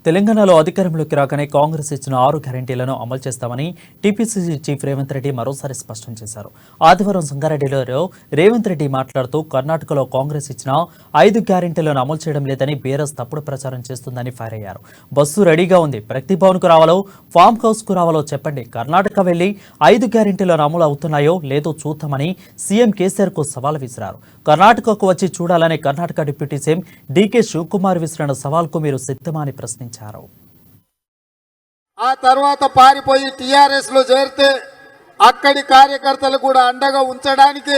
తెలంగాణలో అధికారంలోకి రాగానే కాంగ్రెస్ ఇచ్చిన 6 గ్యారెంటీలను అమలు చేస్తామని టీపీసీసీ చీఫ్ రేవంత్ రెడ్డి మరోసారి స్పష్టం చేశారు. ఆదివారం సంగారెడ్డిలో రేవంత్ రెడ్డి మాట్లాడుతూ కర్ణాటకలో కాంగ్రెస్ ఇచ్చిన 5 గ్యారెంటీలను అమలు చేయడం లేదని బీఆర్ఎస్ తప్పుడు ప్రచారం చేస్తుందని ఫైర్ అయ్యారు. బస్సు రెడీగా ఉంది, ప్రగతి భవన్కు రావాలో ఫామ్ హౌస్కు రావాలో చెప్పండి, కర్ణాటక వెళ్లి 5 గ్యారెంటీలను అమలు అవుతున్నాయో లేదో చూద్దామని సీఎం కేసీఆర్కు సవాల్ విసిరారు. కర్ణాటకకు వచ్చి చూడాలని కర్ణాటక డిప్యూటీ సీఎం డీకే శివకుమార్ విసిరిన సవాల్కు మీరు సిద్ధమా అని ప్రశ్నించారు. ఆ తర్వాత పారిపోయి టీఆర్ఎస్ లో చేరితే అక్కడి కార్యకర్తలు కూడా అండగా ఉంచడానికి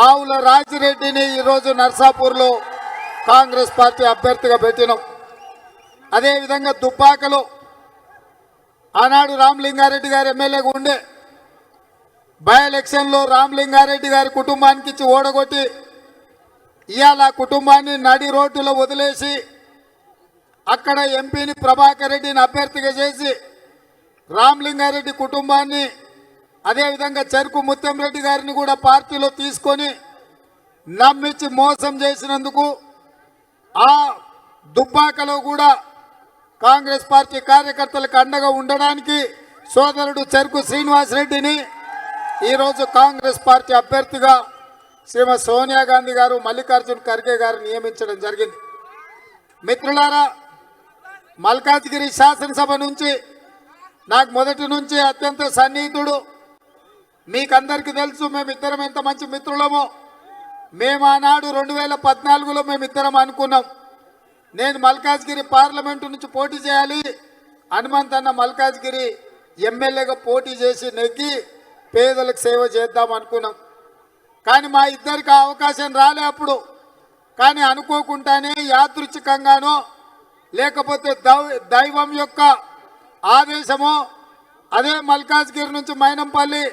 ఆవుల రాజిరెడ్డిని ఈరోజు నర్సాపూర్లో కాంగ్రెస్ పార్టీ అభ్యర్థిగా పెట్టినాం. అదేవిధంగా దుబ్బాకలో ఆనాడు రామలింగారెడ్డి గారు ఎమ్మెల్యేగా ఉండే బై ఎలక్షన్లో రామలింగారెడ్డి గారి కుటుంబానికి ఇచ్చి ఓడగొట్టి ఇవాళ ఆ కుటుంబాన్ని నడి రోడ్డులో వదిలేసి అక్కడ ఎంపీని ప్రభాకర్ రెడ్డిని అభ్యర్థిగా చేసి రామలింగారెడ్డి కుటుంబాన్ని అదేవిధంగా చెరుకు ముత్యం రెడ్డి గారిని కూడా పార్టీలో తీసుకొని నమ్మించి మోసం చేసినందుకు ఆ దుబ్బాకలో కూడా కాంగ్రెస్ పార్టీ కార్యకర్తలకు అండగా ఉండడానికి సోదరుడు చెరుకు శ్రీనివాస్ రెడ్డిని ఈరోజు కాంగ్రెస్ పార్టీ అభ్యర్థిగా శ్రీమతి సోనియా గాంధీ గారు మల్లికార్జున్ ఖర్గే గారు నియమించడం జరిగింది. మిత్రులారా, మల్కాజ్గిరి శాసనసభ నుంచి నాకు మొదటి నుంచి అత్యంత సన్నిహితుడు. మీకందరికీ తెలుసు మేమిద్దరం ఎంత మంచి మిత్రులమో. మేము ఆనాడు 2014లో మేమిద్దరం అనుకున్నాం, నేను మల్కాజ్గిరి పార్లమెంటు నుంచి పోటీ చేయాలి, హనుమంత్ అన్న మల్కాజ్గిరి ఎమ్మెల్యేగా పోటీ చేసి నెగ్గి పేదలకు సేవ చేద్దాం అనుకున్నాం. కానీ మా ఇద్దరికి ఆ అవకాశం రాలే అప్పుడు. కానీ అనుకోకుండానే యాదృచ్ఛికంగానో లేకపోతే దైవం యొక్క ఆదేశమో అదే మల్కాజ్గిరి నుంచి మైనంపల్లి